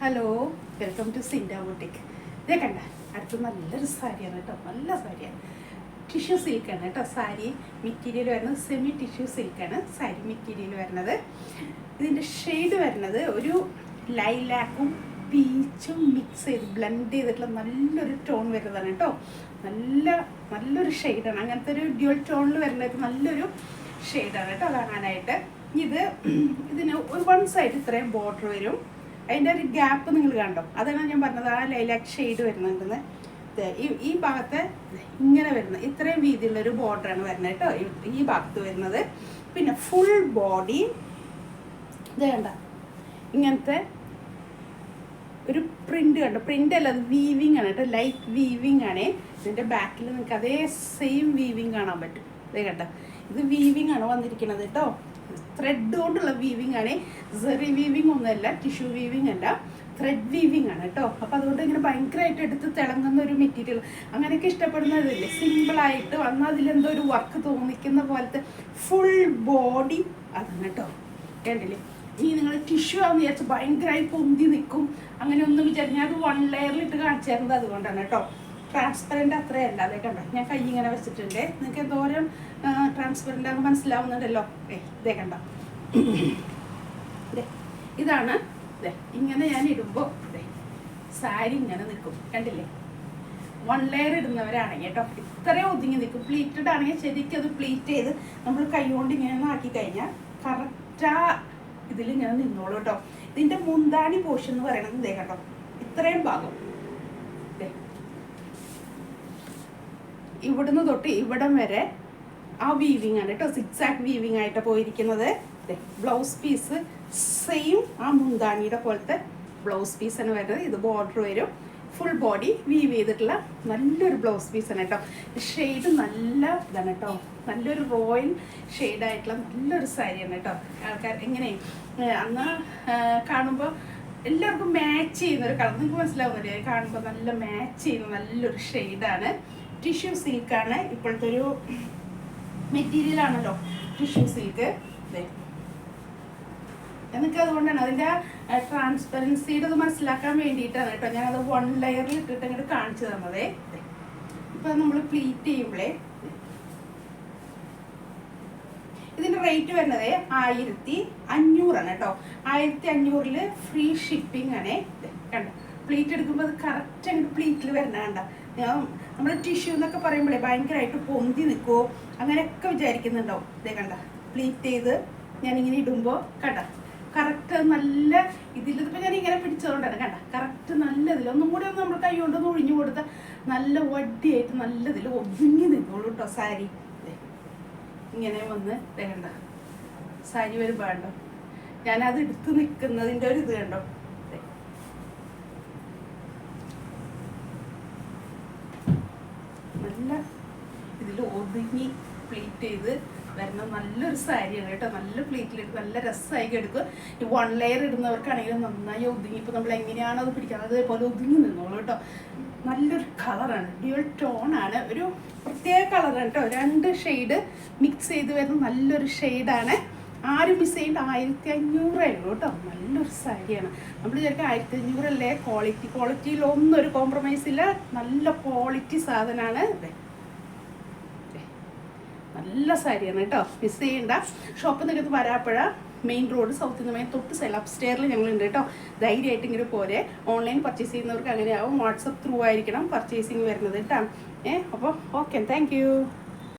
Hello, welcome to സിൻഡ boutique. ഇതേ കണ്ട അടുത്ത് നല്ലൊരു സാരിയാണ് കേട്ടോ, നല്ല സാരിയാണ്. ടിഷ്യൂ സിൽക്കാണ് കേട്ടോ സാരി മെറ്റീരിയൽ വരുന്നത്. സെമി ടിഷ്യൂ സിൽക്കാണ് സാരി മെറ്റീരിയൽ വരുന്നത്. ഇതിൻ്റെ ഷെയ്ഡ് വരുന്നത് ഒരു ലൈലാക്കും പീച്ചും മിക്സ് ചെയ്ത് ബ്ലെൻഡ് ചെയ്തിട്ടുള്ള നല്ലൊരു ടോൺ വരുന്നതാണ് കേട്ടോ. നല്ലൊരു ഷെയ്ഡാണ്. അങ്ങനത്തെ ഒരു ഡ്യുവൽ ടോണിൽ വരുന്നത് നല്ലൊരു ഷെയ്ഡാണ് കേട്ടോ കാണാനായിട്ട്. ഇതിന് ഒരു വൺ സൈഡ് ഇത്രയും ബോർഡർ വരും. അതിൻ്റെ ഒരു ഗ്യാപ്പ് നിങ്ങൾ കണ്ടോ, അതാണ് ഞാൻ പറഞ്ഞത്. ആ ലൈലാക്ക് ഷെയ്ഡ് വരുന്നുണ്ടെന്ന്. ഈ ഭാഗത്ത് ഇങ്ങനെ വരുന്നത് ഇത്രയും വീതിയുള്ളൊരു ബോർഡറാണ് വരുന്നത് കേട്ടോ ഈ ഭാഗത്ത് വരുന്നത്. പിന്നെ ഫുൾ ബോഡി ഇത് കണ്ട ഇങ്ങനത്തെ ഒരു പ്രിന്റ് കണ്ടോ. പ്രിന്റ് അല്ല, അത് വീവിങ് ആണ് കേട്ടോ, ലൈറ്റ് വീവിങ് ആണ്. ഇതിൻ്റെ ബാക്കിൽ നിങ്ങൾക്ക് അതേ സെയിം വീവിങ് കാണാൻ പറ്റും. ഇതേ കണ്ടോ, ഇത് വീവിങ് ആണ് വന്നിരിക്കുന്നത് കേട്ടോ. ത്രെഡ് കൊണ്ടുള്ള വീവിങ് ആണ്, സെറി വീവിങ് ഒന്നുമല്ല, ടിഷ്യൂ വീവിങ് അല്ല, ത്രെഡ് വീവിങ് ആണ് കേട്ടോ. അപ്പോൾ അതുകൊണ്ട് ഇങ്ങനെ ഭയങ്കരമായിട്ട് എടുത്ത് തിളങ്ങുന്ന ഒരു മെറ്റീരിയൽ അങ്ങനെയൊക്കെ ഇഷ്ടപ്പെടുന്നതില്ലേ, സിമ്പിളായിട്ട് വന്നാൽ അതിലെന്തോ ഒരു വർക്ക് തോന്നിക്കുന്ന പോലത്തെ ഫുൾ ബോഡി അതാണ് കേട്ടോ. കണ്ടില്ലേ, ഇനി നിങ്ങൾ ടിഷ്യൂ ആണെന്ന് വിചാരിച്ച് ഭയങ്കരമായി പൊന്തി നിൽക്കും അങ്ങനെയൊന്നും വിചാരിച്ചു. ഞാൻ അത് വൺ ലെയറിലിട്ട് കാണിച്ചു തരുന്നത് അതുകൊണ്ടാണ് കേട്ടോ. ട്രാൻസ്പെറൻ്റ് അത്രയല്ല. അതേ കണ്ടോ, ഞാൻ കൈ ഇങ്ങനെ വെച്ചിട്ടുണ്ട്. നിങ്ങൾക്ക് എന്തോരം ട്രാൻസ്പെറൻ്റ് ആണെന്ന് മനസ്സിലാവുന്നുണ്ടല്ലോ. ഇതേ കണ്ടോ, ഇതാണ്. ഇങ്ങനെ ഞാൻ ഇടുമ്പോൾ സാരി ഇങ്ങനെ നിൽക്കും, കണ്ടില്ലേ. വൺ ലെയർ ഇടുന്നവരാണെങ്കിൽ കേട്ടോ ഇത്രയും ഒതുങ്ങി നിൽക്കും. പ്ലീറ്റഡ് ആണെങ്കിൽ ശരിക്കും അത് പ്ലീറ്റ് ചെയ്ത് നമ്മൾ കൈ കൊണ്ട് ഇങ്ങനെ ആക്കി കഴിഞ്ഞാൽ കറക്റ്റാ ഇതിൽ ഇങ്ങനെ നിന്നോളൂ കേട്ടോ. ഇതിൻ്റെ മുന്താണി പോർഷൻ എന്ന് പറയുന്നത് ഇതേ കണ്ടോ, ഇത്രയും ഭാഗം ഇവിടുന്ന് തൊട്ട് ഇവിടം വരെ ആ വീവിങ് ആണ് കേട്ടോ. സിക്സാക്ക് വീവിങ് ആയിട്ട് പോയിരിക്കുന്നത്. ബ്ലൗസ് പീസ് സെയിം ആ മുന്താണിയുടെ പോലത്തെ ബ്ലൗസ് പീസാണ് വരുന്നത്. ഇത് ബോർഡർ വരും, ഫുൾ ബോഡി വീവ് ചെയ്തിട്ടുള്ള നല്ലൊരു ബ്ലൗസ് പീസാണ് കേട്ടോ. ഷെയ്ഡ് നല്ല ഇതാണ് കേട്ടോ, നല്ലൊരു റോയൽ ഷെയ്ഡായിട്ടുള്ള നല്ലൊരു സാരിയാണ് കേട്ടോ. ആൾക്കാർ എങ്ങനെ അന്ന് കാണുമ്പോൾ എല്ലാവർക്കും മാച്ച് ചെയ്യുന്നൊരു കളർ, നിങ്ങൾക്ക് മനസ്സിലാവുന്നില്ലേ, കാണുമ്പോൾ നല്ല മാച്ച് ചെയ്യുന്ന നല്ലൊരു ഷെയ്ഡാണ്. ടിഷ്യൂ സിൽക്കാണ്, ഇപ്പോഴത്തെ ഒരു മെറ്റീരിയൽ ആണല്ലോ ടിഷ്യൂ സിൽക്ക്. എനിക്ക് അതുകൊണ്ടാണ് അതിൻ്റെ ട്രാൻസ്പെറൻസിയുടെ അത് മനസ്സിലാക്കാൻ വേണ്ടിയിട്ടാണ് കേട്ടോ ഞാനത് വൺ ലെയറിൽ ഇട്ടിട്ട് അങ്ങോട്ട് കാണിച്ചു തന്നതേ. ഇപ്പം നമ്മൾ പ്ലീറ്റ് ചെയ്യുമ്പോഴേ ഇതിൻ്റെ റേറ്റ് വരുന്നത് 1500 കേട്ടോ. 1500 ഫ്രീ ഷിപ്പിംഗ് ആണ്. കണ്ടോ, പ്ലീറ്റ് എടുക്കുമ്പോൾ അത് കറക്റ്റ് അങ്ങോട്ട് പ്ലീറ്റിൽ വരണ കണ്ട. നമ്മൾ ടിഷ്യൂ എന്നൊക്കെ പറയുമ്പോഴേ ഭയങ്കരമായിട്ട് പൊന്തി നിൽക്കുമോ അങ്ങനെയൊക്കെ വിചാരിക്കുന്നുണ്ടാവും. ഇതേ കണ്ട, പ്ലീറ്റ് ചെയ്ത് ഞാനിങ്ങനെ ഇടുമ്പോൾ കണ്ട കറക്റ്റ് നല്ല ഇതിലിപ്പോൾ ഞാൻ ഇങ്ങനെ പിടിച്ചതുകൊണ്ടാണ് കണ്ട കറക്റ്റ് നല്ല ഇതിൽ ഒന്നും കൂടി ഒന്ന് നമ്മൾ കൈ കൊണ്ടൊന്ന് ഒഴിഞ്ഞു കൊടുത്താൽ നല്ല വടിയായിട്ട് നല്ലതിൽ ഒതുങ്ങി നിന്നോളൂ കേട്ടോ സാരി. ഇങ്ങനെ വന്ന് കണ്ട സാരി വരുമ്പോൾ കണ്ടോ ഞാനത് എടുത്ത് നിൽക്കുന്നതിൻ്റെ ഒരു ഇത് കണ്ടോ. നല്ല ഇതിൽ ഒതുങ്ങി പ്ലീറ്റ് ചെയ്ത് വരുന്ന നല്ലൊരു സാരിയാണ് കേട്ടോ. നല്ല പ്ലീറ്റിലിട്ട് നല്ല രസമായി എടുക്കും. ഈ വൺ ലെയർ ഇടുന്നവർക്കാണെങ്കിലും നന്നായി ഒതുങ്ങി, ഇപ്പോൾ നമ്മൾ എങ്ങനെയാണോ അത് പിടിക്കുന്നത് അതേപോലെ ഒതുങ്ങി നിന്നോളൂ കേട്ടോ. നല്ലൊരു കളറാണ്, ഡ്യുവൽ ടോണാണ്, ഒരു പ്രത്യേക കളറാണ് കേട്ടോ. 2 ഷെയ്ഡ് മിക്സ് ചെയ്ത് വരുന്ന നല്ലൊരു ഷെയ്ഡാണ്. ആരും മിസ് ചെയ്യേണ്ട 1500 ഉള്ളൂ കേട്ടോ. നല്ലൊരു സാരിയാണ്. നമ്മൾ വിചാരിക്കും 1500 അല്ലേ, ക്വാളിറ്റിയിലൊന്നും ഒരു കോംപ്രമൈസ് ഇല്ല, നല്ല ക്വാളിറ്റി സാധനമാണ്. നല്ല സാരിയാണ് കേട്ടോ, മിസ് ചെയ്യണ്ട. ഷോപ്പിൽ നിന്നൊക്കെ Varappuzha main road south India main തൊട്ട് സൈഡ് അപ്സ്റ്റെയറിൽ ഞങ്ങളുണ്ട് കേട്ടോ. ധൈര്യമായിട്ട് ഇങ്ങനെ പോരെ. ഓൺലൈൻ പർച്ചേസ് ചെയ്യുന്നവർക്ക് അങ്ങനെയാവും, വാട്സപ്പ് ത്രൂ ആയിരിക്കണം പർച്ചേസിങ് വരുന്നത് കേട്ടോ. അപ്പോൾ ഓക്കെ, താങ്ക് യു.